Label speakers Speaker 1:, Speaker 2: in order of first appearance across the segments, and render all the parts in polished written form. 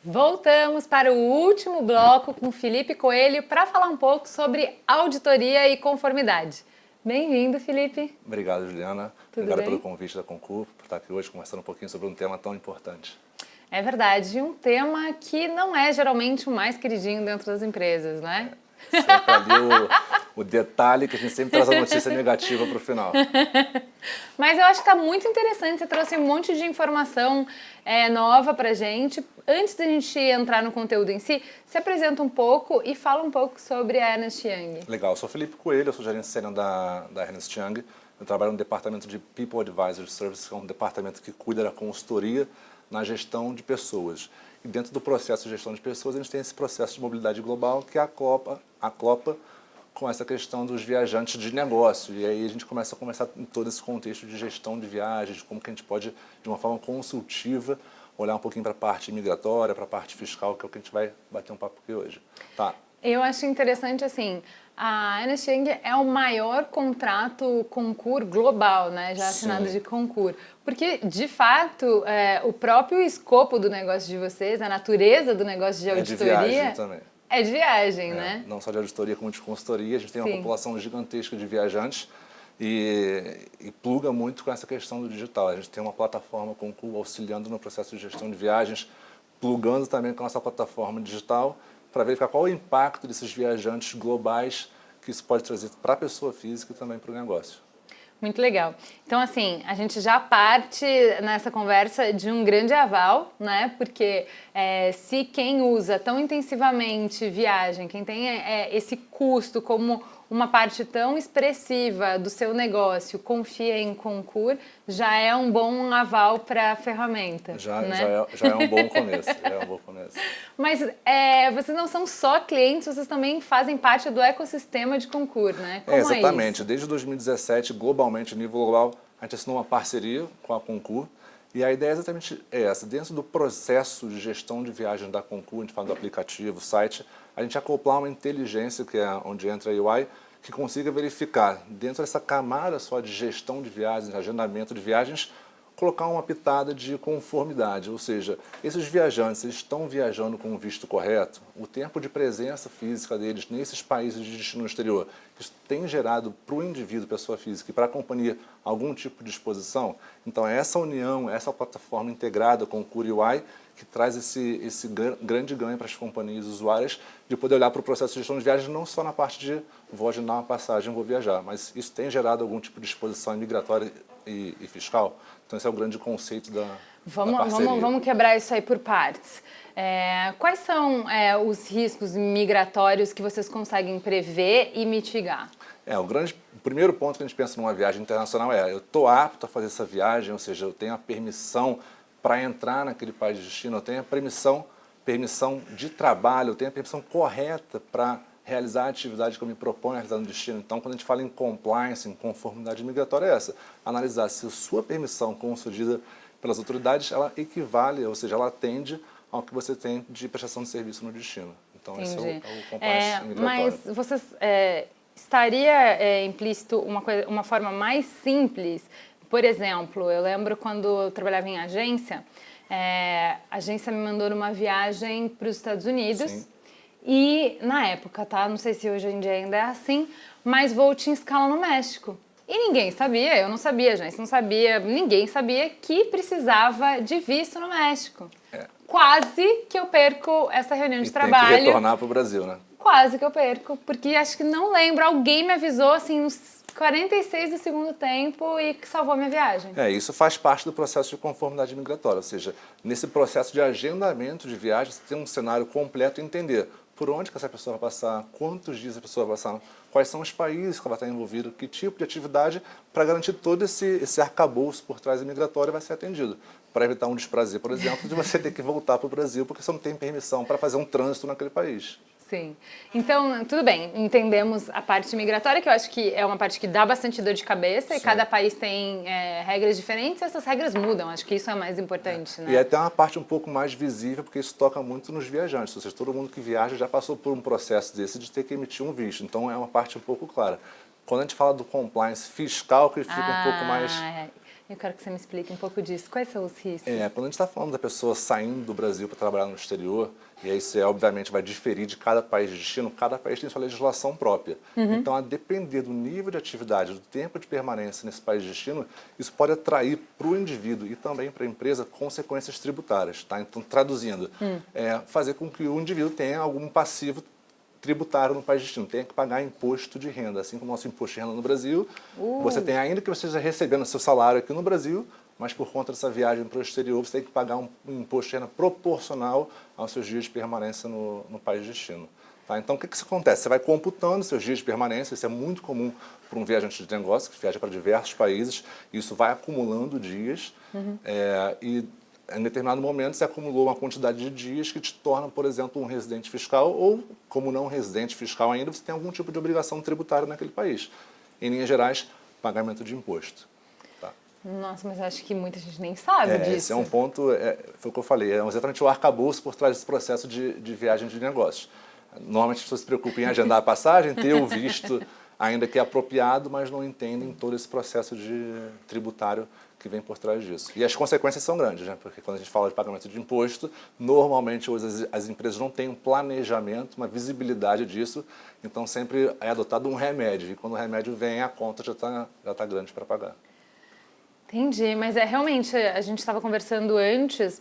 Speaker 1: Voltamos para o último bloco com Felipe Coelho para falar um pouco sobre auditoria e conformidade. Bem-vindo, Felipe.
Speaker 2: Obrigado, Juliana.
Speaker 1: Tudo
Speaker 2: Obrigado
Speaker 1: bem?
Speaker 2: pelo convite da Concur, por estar aqui hoje conversando um pouquinho sobre um tema tão importante.
Speaker 1: É verdade, um tema que não é geralmente o mais queridinho dentro das empresas, né?
Speaker 2: Sempre ali o detalhe que a gente sempre traz a notícia negativa para o final.
Speaker 1: Mas eu acho que está muito interessante, você trouxe um monte de informação nova para a gente. Antes da gente entrar no conteúdo em si, se apresenta um pouco e fala um pouco sobre a Ernst Young.
Speaker 2: Legal, eu sou Felipe Coelho, eu sou gerente sênior da Ernst Young. Eu trabalho no departamento de People Advisory Services, que é um departamento que cuida da consultoria na gestão de pessoas. E dentro do processo de gestão de pessoas, a gente tem esse processo de mobilidade global que aclopa com essa questão dos viajantes de negócio. E aí a gente começa a conversar em todo esse contexto de gestão de viagens, como que a gente pode, de uma forma consultiva, olhar um pouquinho para a parte migratória, para a parte fiscal, que é o que a gente vai bater um papo aqui hoje. Tá.
Speaker 1: Eu acho interessante, assim, a Ernst Young é o maior contrato concurso global, né, já assinado
Speaker 2: Sim.
Speaker 1: de concurso. Porque, de fato, o próprio escopo do negócio de vocês, a natureza do negócio de auditoria...
Speaker 2: É de viagem também.
Speaker 1: É de viagem, né?
Speaker 2: Não só de auditoria, como de consultoria. A gente tem uma
Speaker 1: Sim.
Speaker 2: população gigantesca de viajantes e pluga muito com essa questão do digital. A gente tem uma plataforma Concur auxiliando no processo de gestão de viagens, plugando também com a nossa plataforma digital para verificar qual o impacto desses viajantes globais que isso pode trazer para a pessoa física e também para o negócio.
Speaker 1: Muito legal. Então, assim, a gente já parte nessa conversa de um grande aval, né? Porque se quem usa tão intensivamente viagem, quem tem esse custo como uma parte tão expressiva do seu negócio, confia em Concur, já é um bom aval para a ferramenta.
Speaker 2: Já é um bom começo.
Speaker 1: Mas vocês não são só clientes, vocês também fazem parte do ecossistema de Concur, né? Como
Speaker 2: Exatamente.
Speaker 1: isso?
Speaker 2: Desde 2017, globalmente, a nível global, a gente assinou uma parceria com a Concur. E a ideia é exatamente essa. Dentro do processo de gestão de viagem da Concur, a gente fala do aplicativo, site, a gente acoplar uma inteligência, que é onde entra a UI, que consiga verificar, dentro dessa camada só de gestão de viagens, agendamento de viagens, colocar uma pitada de conformidade, ou seja, esses viajantes eles estão viajando com o visto correto, o tempo de presença física deles nesses países de destino exterior, isso tem gerado para o indivíduo, pessoa física e para a companhia algum tipo de exposição. Então é essa união, essa plataforma integrada com o CuriUI que traz esse grande ganho para as companhias usuárias de poder olhar para o processo de gestão de viagens não só na parte de vou agendar uma passagem, vou viajar, mas isso tem gerado algum tipo de exposição migratória e fiscal. Então esse é o grande conceito da parceria.
Speaker 1: Vamos quebrar isso aí por partes. Quais são os riscos migratórios que vocês conseguem prever e mitigar?
Speaker 2: O primeiro ponto que a gente pensa numa viagem internacional eu estou apto a fazer essa viagem, ou seja, eu tenho a permissão para entrar naquele país de destino, eu tenho a permissão de trabalho, eu tenho a permissão correta para realizar a atividade que eu me proponho a realizar no destino. Então, quando a gente fala em compliance, em conformidade migratória, é essa. Analisar se a sua permissão concedida pelas autoridades, ela equivale, ou seja, ela atende ao que você tem de prestação de serviço no destino. Então,
Speaker 1: Entendi.
Speaker 2: esse é o compliance migratório.
Speaker 1: Mas vocês estaria implícito uma forma mais simples? Por exemplo, eu lembro quando eu trabalhava em agência, a agência me mandou numa viagem para os Estados Unidos.
Speaker 2: Sim.
Speaker 1: E na época, tá? Não sei se hoje em dia ainda é assim, mas voo tinha escala no México. E ninguém sabia, eu não sabia, a agência não sabia, ninguém sabia que precisava de visto no México. Quase que eu perco essa reunião de trabalho.
Speaker 2: Tem que retornar para o Brasil, né?
Speaker 1: Quase que eu perco, porque acho que não lembro, alguém me avisou assim nos 46 do segundo tempo e que salvou a minha viagem.
Speaker 2: Isso faz parte do processo de conformidade migratória, ou seja, nesse processo de agendamento de viagem, você tem um cenário completo e entender por onde que essa pessoa vai passar, quantos dias a pessoa vai passar, quais são os países que ela está envolvida, que tipo de atividade, para garantir todo esse arcabouço por trás da migratória vai ser atendido. Para evitar um desprazer, por exemplo, de você ter que voltar para o Brasil porque você não tem permissão para fazer um trânsito naquele país.
Speaker 1: Sim. Então, tudo bem, entendemos a parte migratória, que eu acho que é uma parte que dá bastante dor de cabeça. Sim. E cada país tem regras diferentes e essas regras mudam. Acho que isso é mais importante, né?
Speaker 2: E até uma parte um pouco mais visível, porque isso toca muito nos viajantes. Ou seja, todo mundo que viaja já passou por um processo desse de ter que emitir um visto. Então, é uma parte um pouco clara. Quando a gente fala do compliance fiscal, que fica um pouco mais
Speaker 1: Eu quero que você me explique um pouco disso. Quais são os riscos?
Speaker 2: Quando a gente está falando da pessoa saindo do Brasil para trabalhar no exterior, e aí isso obviamente vai diferir de cada país de destino, cada país tem sua legislação própria. Então, a depender do nível de atividade, do tempo de permanência nesse país de destino, isso pode atrair para o indivíduo e também para a empresa consequências tributárias. Tá? Então, traduzindo, fazer com que o indivíduo tenha algum passivo tributário no país de destino, tem que pagar imposto de renda, assim como o nosso imposto de renda no Brasil. Você tem, ainda que você esteja recebendo seu salário aqui no Brasil, mas por conta dessa viagem para o exterior, você tem que pagar um imposto de renda proporcional aos seus dias de permanência no país de destino. Tá? Então, o que acontece? Você vai computando seus dias de permanência, isso é muito comum para um viajante de negócio, que viaja para diversos países, e isso vai acumulando dias, e em determinado momento você acumulou uma quantidade de dias que te torna, por exemplo, um residente fiscal ou, como não residente fiscal ainda, você tem algum tipo de obrigação tributária naquele país. Em linhas gerais, pagamento de imposto. Tá?
Speaker 1: Nossa, mas eu acho que muita gente nem sabe disso.
Speaker 2: Esse é um ponto, foi o que eu falei, é exatamente o arcabouço por trás desse processo de viagem de negócios. Normalmente as pessoas se preocupam em agendar a passagem, ter o visto ainda que é apropriado, mas não entendem todo esse processo de tributário que vem por trás disso. E as consequências são grandes, né? Porque quando a gente fala de pagamento de imposto, normalmente hoje as empresas não têm um planejamento, uma visibilidade disso, então sempre é adotado um remédio, e quando o remédio vem, a conta já tá grande para pagar.
Speaker 1: Entendi, mas realmente, a gente estava conversando antes,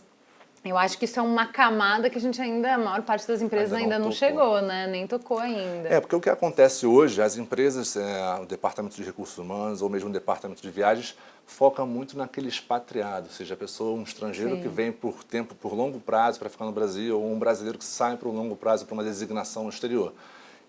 Speaker 1: eu acho que isso é uma camada que a maior parte das empresas ainda não chegou, né? Nem tocou ainda.
Speaker 2: Porque o que acontece hoje, as empresas, o Departamento de Recursos Humanos ou mesmo o Departamento de Viagens, foca muito naquele expatriado, ou seja, a pessoa, um estrangeiro que vem por longo prazo para ficar no Brasil, ou um brasileiro que sai por longo prazo para uma designação no exterior.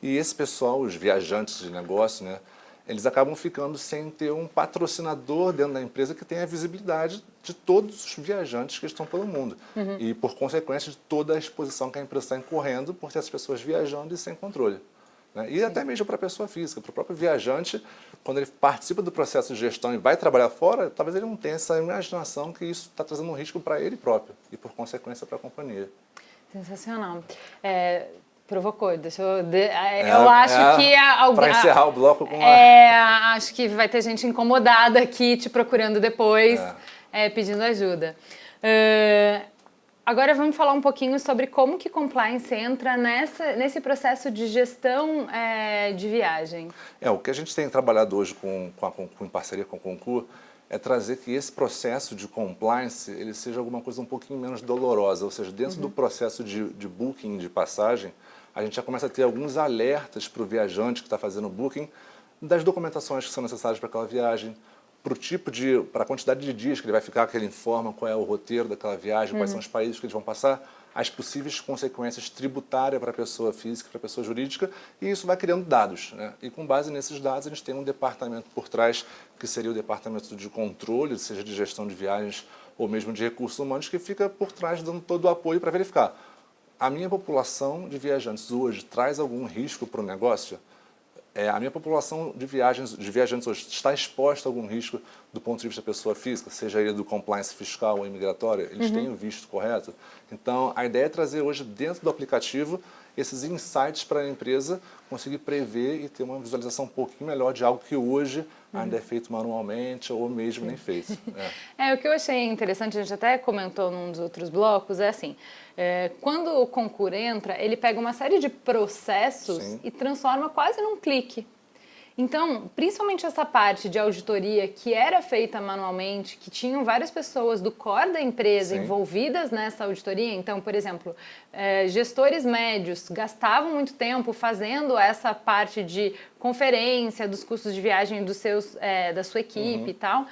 Speaker 2: E esse pessoal, os viajantes de negócio, né, eles acabam ficando sem ter um patrocinador dentro da empresa que tenha a visibilidade de todos os viajantes que estão pelo mundo. E, por consequência, de toda a exposição que a empresa está incorrendo por ter essas pessoas viajando e sem controle. Né? E até mesmo para a pessoa física, para o próprio viajante, quando ele participa do processo de gestão e vai trabalhar fora, talvez ele não tenha essa imaginação que isso está trazendo um risco para ele próprio e, por consequência, para a companhia.
Speaker 1: Sensacional. Provocou, deixa eu... eu acho que...
Speaker 2: Para encerrar o bloco com
Speaker 1: acho que vai ter gente incomodada aqui te procurando depois, pedindo ajuda. Agora vamos falar um pouquinho sobre como que compliance entra nesse processo de gestão de viagem.
Speaker 2: O que a gente tem trabalhado hoje em parceria com a Concur é trazer que esse processo de compliance ele seja alguma coisa um pouquinho menos dolorosa, ou seja, dentro do processo de booking de passagem, a gente já começa a ter alguns alertas para o viajante que está fazendo o booking das documentações que são necessárias para aquela viagem, para a quantidade de dias que ele vai ficar, que ele informa qual é o roteiro daquela viagem, quais são os países que eles vão passar, as possíveis consequências tributárias para a pessoa física, para a pessoa jurídica, e isso vai criando dados. Né? E com base nesses dados, a gente tem um departamento por trás, que seria o departamento de controle, seja de gestão de viagens ou mesmo de recursos humanos, que fica por trás dando todo o apoio para verificar. A minha população de viajantes hoje traz algum risco para o negócio? A minha população de viajantes hoje está exposta a algum risco do ponto de vista da pessoa física, seja ele do compliance fiscal ou imigratório? Eles têm o visto correto? Então, a ideia é trazer hoje dentro do aplicativo esses insights para a empresa conseguir prever e ter uma visualização um pouquinho melhor de algo que hoje ainda é feito manualmente ou mesmo nem feito.
Speaker 1: O que eu achei interessante, a gente até comentou num dos outros blocos, assim, quando o Concur entra, ele pega uma série de processos e transforma quase num clique. Então, principalmente essa parte de auditoria que era feita manualmente, que tinham várias pessoas do core da empresa envolvidas nessa auditoria. Então, por exemplo, gestores médios gastavam muito tempo fazendo essa parte de conferência, dos custos de viagem da sua equipe e tal.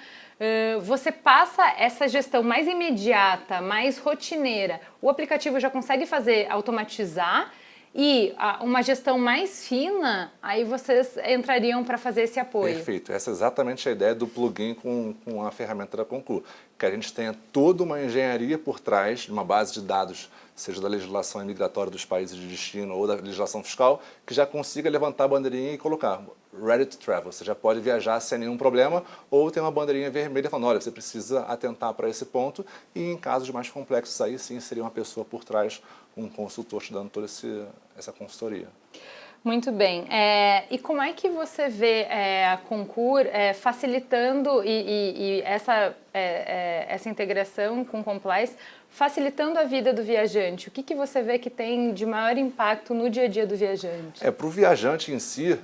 Speaker 1: Você passa essa gestão mais imediata, mais rotineira. O aplicativo já consegue automatizar. E uma gestão mais fina, aí vocês entrariam para fazer esse apoio.
Speaker 2: Perfeito. Essa é exatamente a ideia do plugin com a ferramenta da Concur. Que a gente tenha toda uma engenharia por trás, uma base de dados, seja da legislação imigratória dos países de destino ou da legislação fiscal, que já consiga levantar a bandeirinha e colocar ready to travel. Você já pode viajar sem nenhum problema, ou tem uma bandeirinha vermelha falando, olha, você precisa atentar para esse ponto, e em casos mais complexos aí sim seria uma pessoa por trás, um consultor te dando toda essa consultoria.
Speaker 1: Muito bem. E como é que você vê a Concur facilitando e essa integração com Compliance, facilitando a vida do viajante? O que você vê que tem de maior impacto no dia a dia do viajante?
Speaker 2: Para o viajante em si,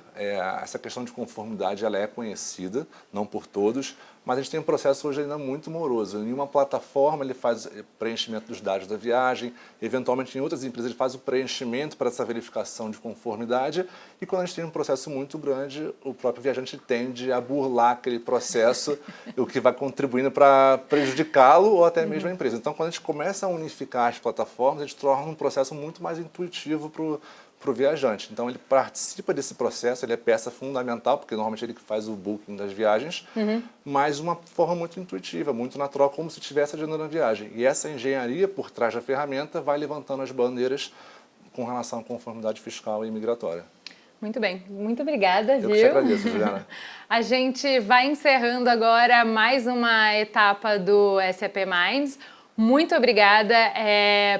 Speaker 2: essa questão de conformidade ela é conhecida, não por todos, mas a gente tem um processo hoje ainda muito moroso. Em uma plataforma ele faz preenchimento dos dados da viagem, eventualmente em outras empresas ele faz o preenchimento para essa verificação de conformidade, e quando a gente tem um processo muito grande, o próprio viajante tende a burlar aquele processo, o que vai contribuindo para prejudicá-lo ou até mesmo a empresa. Então, quando a gente começa a unificar as plataformas, a gente torna um processo muito mais intuitivo para o viajante. Então, ele participa desse processo, ele é peça fundamental, porque normalmente ele que faz o booking das viagens, mas de uma forma muito intuitiva, muito natural, como se estivesse agendando a viagem. E essa engenharia por trás da ferramenta vai levantando as bandeiras com relação à conformidade fiscal e migratória.
Speaker 1: Muito bem, muito obrigada,
Speaker 2: Eu que te agradeço, Juliana.
Speaker 1: A gente vai encerrando agora mais uma etapa do SAP Minds. Muito obrigada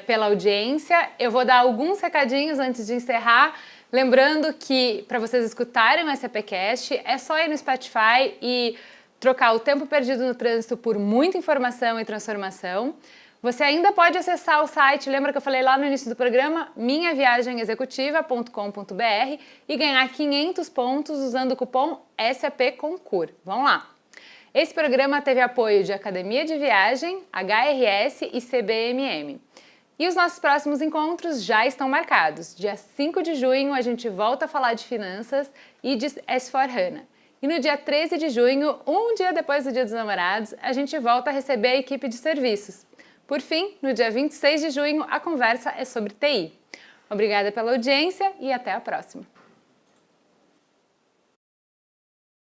Speaker 1: pela audiência. Eu vou dar alguns recadinhos antes de encerrar. Lembrando que para vocês escutarem o SAPcast, é só ir no Spotify e trocar o tempo perdido no trânsito por muita informação e transformação. Você ainda pode acessar o site, lembra que eu falei lá no início do programa, minhaviagemexecutiva.com.br e ganhar 500 pontos usando o cupom SAPCONCUR. Vamos lá! Esse programa teve apoio de Academia de Viagem, HRS e CBMM. E os nossos próximos encontros já estão marcados. Dia 5 de junho a gente volta a falar de finanças e de S4HANA. E no dia 13 de junho, um dia depois do Dia dos Namorados, a gente volta a receber a equipe de serviços. Por fim, no dia 26 de junho, a conversa é sobre TI. Obrigada pela audiência e até a próxima.